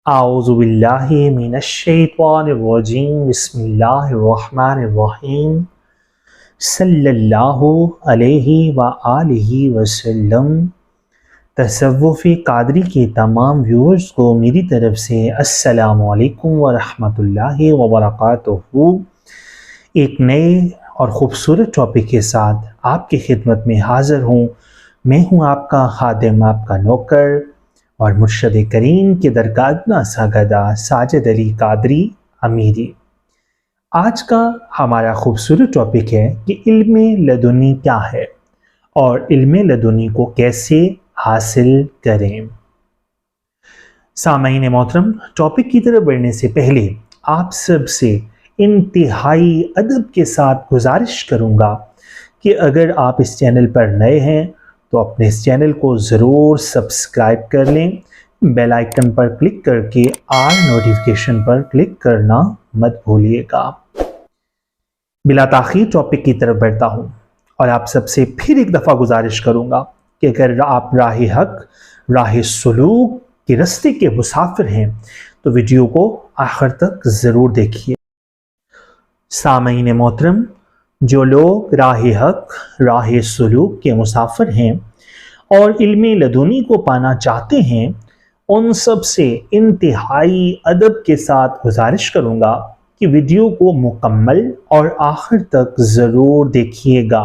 اعوذ باللہ من الشیطان الرجیم بسم اللہ الرحمن الرحیم صلی اللہ علیہ وآلہ وسلم۔ تصوف قادری کے تمام ویورز کو میری طرف سے السلام علیکم ورحمۃ اللہ وبرکاتہ۔ ایک نئے اور خوبصورت ٹاپک کے ساتھ آپ کی خدمت میں حاضر ہوں۔ میں ہوں آپ کا خادم، آپ کا نوکر اور مرشد کریم کے درگاہ ساگردہ ساجد علی قادری امیری۔ آج کا ہمارا خوبصورت ٹاپک ہے کہ علم لدنی کیا ہے اور علم لدنی کو کیسے حاصل کریں۔ سامعین محترم، ٹاپک کی طرف بڑھنے سے پہلے آپ سب سے انتہائی ادب کے ساتھ گزارش کروں گا کہ اگر آپ اس چینل پر نئے ہیں تو اپنے اس چینل کو ضرور سبسکرائب کر لیں، بیل آئیکن پر کلک کر کے آل نوٹیفیکیشن پر کلک کرنا مت بھولیے گا۔ بلا تاخیر ٹاپک کی طرف بڑھتا ہوں اور آپ سب سے پھر ایک دفعہ گزارش کروں گا کہ اگر آپ راہ حق، راہ سلوک کے راستے کے مسافر ہیں تو ویڈیو کو آخر تک ضرور دیکھیے۔ سامعین محترم، جو لوگ راہ حق، راہ سلوک کے مسافر ہیں اور علم لدنی کو پانا چاہتے ہیں، ان سب سے انتہائی ادب کے ساتھ گزارش کروں گا کہ ویڈیو کو مکمل اور آخر تک ضرور دیکھیے گا۔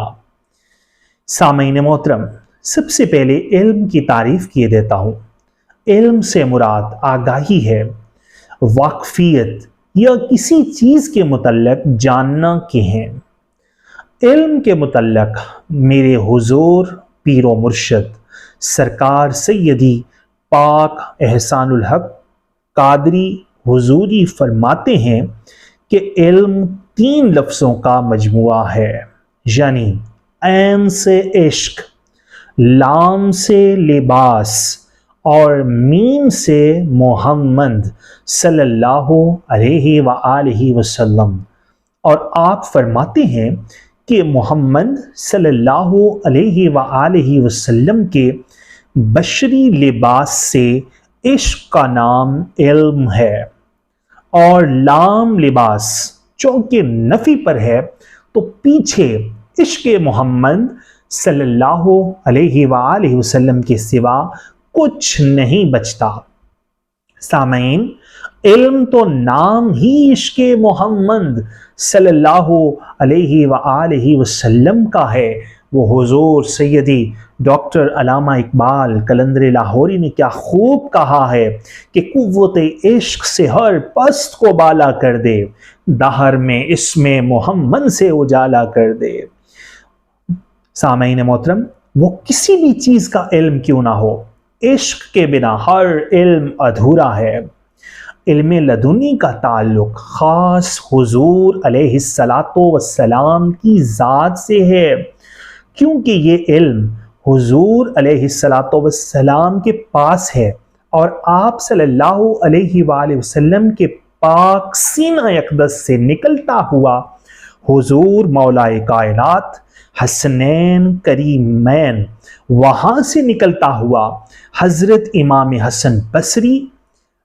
سامعین محترم، سب سے پہلے علم کی تعریف کیے دیتا ہوں۔ علم سے مراد آگاہی ہے، واقفیت یا کسی چیز کے متعلق جاننا کے ہیں۔ علم کے متعلق میرے حضور پیر و مرشد سرکار سیدی پاک احسان الحق قادری حضوری فرماتے ہیں کہ علم 3 لفظوں کا مجموعہ ہے، یعنی عین سے عشق، لام سے لباس اور میم سے محمد صلی اللہ علیہ وآلہ وسلم۔ اور آپ فرماتے ہیں کہ محمد صلی اللہ علیہ وآلہ وسلم کے بشری لباس سے عشق کا نام علم ہے، اور لام لباس چونکہ نفی پر ہے تو پیچھے عشق محمد صلی اللہ علیہ وآلہ وسلم کے سوا کچھ نہیں بچتا۔ سامعین، علم تو نام ہی عشق محمد صلی اللہ علیہ وآلہ وسلم کا ہے۔ وہ حضور سیدی ڈاکٹر علامہ اقبال قلندر لاہوری نے کیا خوب کہا ہے کہ قوت عشق سے ہر پست کو بالا کر دے، دہر میں اسم محمد سے اجالا کر دے۔ سامعین محترم، وہ کسی بھی چیز کا علم کیوں نہ ہو، عشق کے بنا ہر علم ادھورا ہے۔ علم لدنی کا تعلق خاص حضور علیہ السلام کی ذات سے ہے، کیونکہ یہ علم حضور علیہ السلام کے پاس ہے اور آپ صلی اللہ علیہ وآلہ وسلم کے پاک سینہ اقدس سے نکلتا ہوا حضور مولا کائنات حسنین کریمین، وہاں سے نکلتا ہوا حضرت امام حسن بصری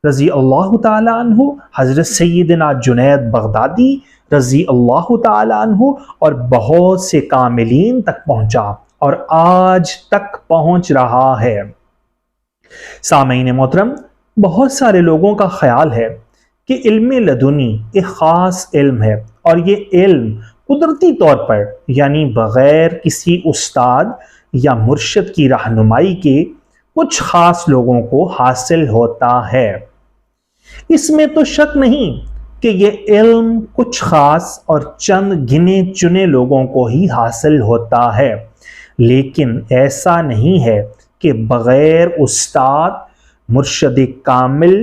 رضی اللہ تعالیٰ عنہ، حضرت سیدنا جنید بغدادی رضی اللہ تعالیٰ عنہ اور بہت سے کاملین تک پہنچا اور آج تک پہنچ رہا ہے۔ سامعین محترم، بہت سارے لوگوں کا خیال ہے کہ علم لدنی ایک خاص علم ہے اور یہ علم قدرتی طور پر، یعنی بغیر کسی استاد یا مرشد کی رہنمائی کے کچھ خاص لوگوں کو حاصل ہوتا ہے۔ اس میں تو شک نہیں کہ یہ علم کچھ خاص اور چند گنے چنے لوگوں کو ہی حاصل ہوتا ہے، لیکن ایسا نہیں ہے کہ بغیر استاد، مرشد کامل،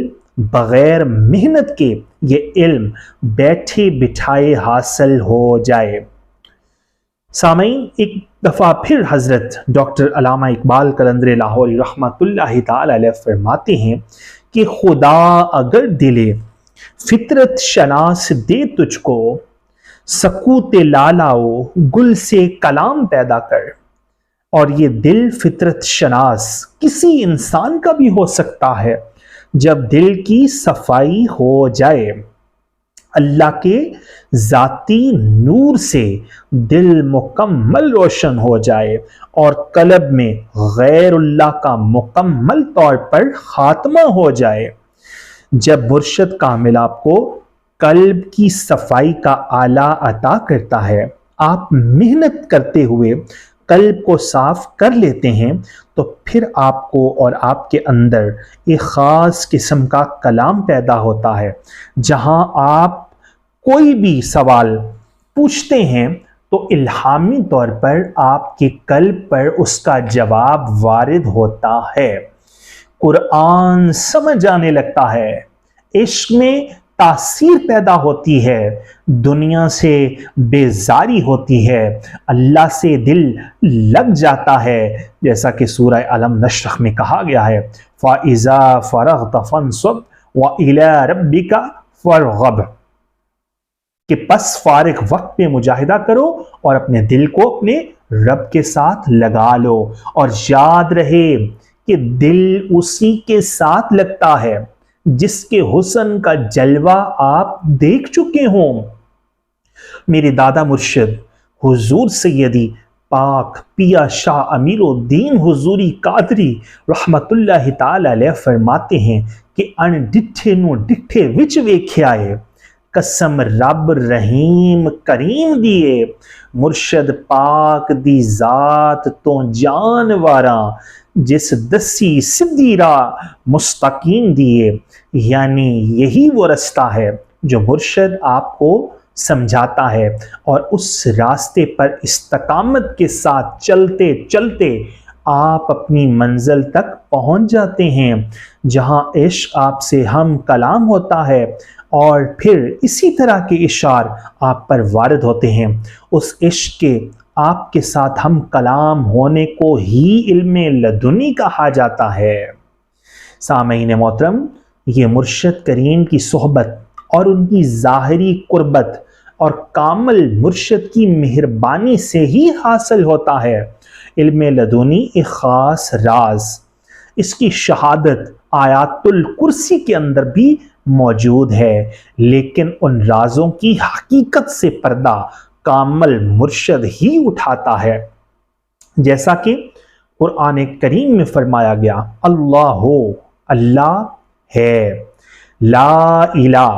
بغیر محنت کے یہ علم بیٹھے بٹھائے حاصل ہو جائے۔ سامعین، ایک دفعہ پھر حضرت ڈاکٹر علامہ اقبال قلندر لاہوری رحمۃ اللہ تعالی علیہ فرماتے ہیں کہ خدا اگر دل فطرت شناس دے تجھ کو، سکوت لالاؤ گل سے کلام پیدا کر۔ اور یہ دل فطرت شناس کسی انسان کا بھی ہو سکتا ہے، جب دل کی صفائی ہو جائے، اللہ کے ذاتی نور سے دل مکمل روشن ہو جائے اور قلب میں غیر اللہ کا مکمل طور پر خاتمہ ہو جائے، جب مرشد کامل آپ کو قلب کی صفائی کا آلہ عطا کرتا ہے، آپ محنت کرتے ہوئے قلب کو صاف کر لیتے ہیں، تو پھر آپ کو اور آپ کے اندر ایک خاص قسم کا کلام پیدا ہوتا ہے، جہاں آپ کوئی بھی سوال پوچھتے ہیں تو الہامی طور پر آپ کے قلب پر اس کا جواب وارد ہوتا ہے، قرآن سمجھ آنے لگتا ہے، عشق میں تاثیر پیدا ہوتی ہے، دنیا سے بیزاری ہوتی ہے، اللہ سے دل لگ جاتا ہے، جیسا کہ سورہ علم نشرح میں کہا گیا ہے فَإِذَا فَرَغْتَ فَانْصَبْ وَإِلَىٰ رَبِّكَ فَارْغَب، کہ پس فارغ وقت میں مجاہدہ کرو اور اپنے دل کو اپنے رب کے ساتھ لگا لو، اور یاد رہے کہ دل اسی کے ساتھ لگتا ہے جس کے حسن کا جلوہ آپ دیکھ چکے ہوں۔ میرے دادا مرشد حضور سیدی پاک پیا شاہ امیر الدین حضوری قادری رحمت اللہ تعالی علیہ فرماتے ہیں کہ ان ڈٹھے نو ڈٹھے وچ ویکھیا ہے، قسم رب رحیم کریم دیے، مرشد پاک دی ذات تو جانواراں، جس دسی سدھی راہ مستقیم دیے، یعنی یہی وہ رستہ ہے جو مرشد آپ کو سمجھاتا ہے، اور اس راستے پر استقامت کے ساتھ چلتے چلتے آپ اپنی منزل تک پہنچ جاتے ہیں، جہاں عشق آپ سے ہم کلام ہوتا ہے، اور پھر اسی طرح کے اشعار آپ پر وارد ہوتے ہیں۔ اس عشق کے آپ کے ساتھ ہم کلام ہونے کو ہی علم لدنی کہا جاتا ہے۔ سامعین محترم، یہ مرشد کریم کی صحبت اور ان کی ظاہری قربت اور کامل مرشد کی مہربانی سے ہی حاصل ہوتا ہے۔ علم لدنی ایک خاص راز، اس کی شہادت آیات الکرسی کے اندر بھی موجود ہے، لیکن ان رازوں کی حقیقت سے پردہ کامل مرشد ہی اٹھاتا ہے، جیسا کہ قرآن کریم میں فرمایا گیا اللہ ہے، لا الہ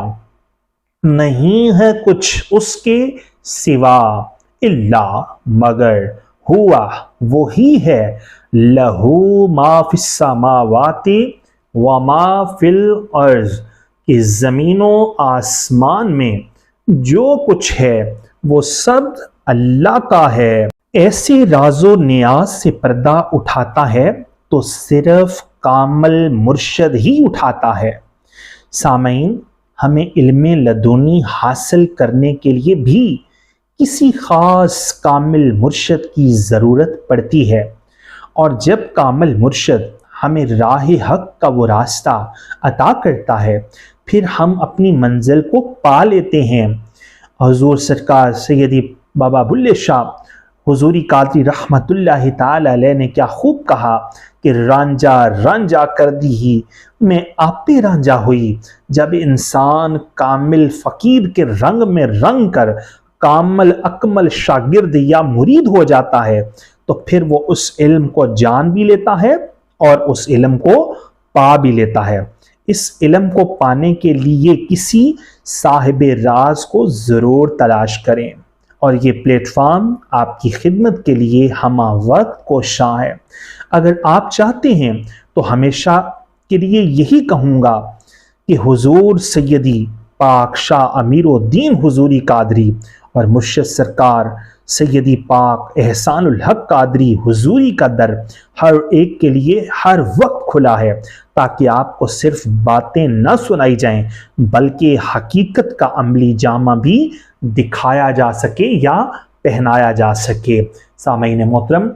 نہیں ہے کچھ اس کے سوا، الا مگر، ہوا وہی ہے، لہو ما فی السماوات وما فی الارض، کہ زمین و آسمان میں جو کچھ ہے وہ سب اللہ کا ہے۔ ایسے راز و نیاز سے پردہ اٹھاتا ہے تو صرف کامل مرشد ہی اٹھاتا ہے۔ سامعین، ہمیں علم لدنی حاصل کرنے کے لیے بھی کسی خاص کامل مرشد کی ضرورت پڑتی ہے، اور جب کامل مرشد ہمیں راہ حق کا وہ راستہ عطا کرتا ہے، پھر ہم اپنی منزل کو پا لیتے ہیں۔ حضور سرکار سیدی بابا بلے شاہ حضوری قادری رحمت اللہ تعالی علیہ نے کیا خوب کہا کہ رانجا رانجا کر دی ہی میں آپے رانجا ہوئی، جب انسان کامل فقیر کے رنگ میں رنگ کر کامل اکمل شاگرد یا مرید ہو جاتا ہے، تو پھر وہ اس علم کو جان بھی لیتا ہے اور اس علم کو پا بھی لیتا ہے۔ اس علم کو پانے کے لیے کسی صاحب راز کو ضرور تلاش کریں، اور یہ پلیٹ فارم آپ کی خدمت کے لیے ہمہ وقت کوشاں ہے۔ اگر آپ چاہتے ہیں تو ہمیشہ کے لیے یہی کہوں گا کہ حضور سیدی پاک شاہ امیر الدین حضوری قادری اور مرشد سرکار سیدی پاک احسان الحق قادری حضوری کا در ہر ایک کے لیے ہر وقت کھلا ہے، تاکہ آپ کو صرف باتیں نہ سنائی جائیں بلکہ حقیقت کا عملی جامہ بھی دکھایا جا سکے یا پہنایا جا سکے۔ سامعین محترم،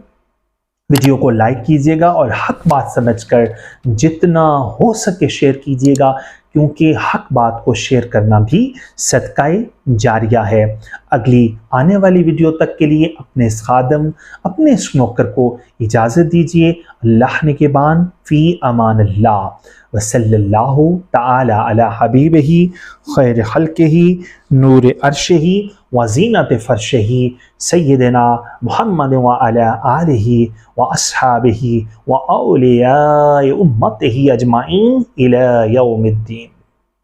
ویڈیو کو لائک کیجیے گا اور حق بات سمجھ کر جتنا ہو سکے شیئر کیجیے گا، کیونکہ حق بات کو شیئر کرنا بھی صدقہ جاریہ ہے۔ اگلی آنے والی ویڈیو تک کے لیے اپنے اس خادم، اپنے اس نوکر کو اجازت دیجیے۔ اللہ نگہبان، فی امان اللہ، وصلی اللہ تعالی علی حبیبہ خیر خلقہ نور عرشہ وزینت فرشہ سیدنا محمد وعلی آلہ واصحابہ واولیاء امتہ اجمعین الی یوم الدین۔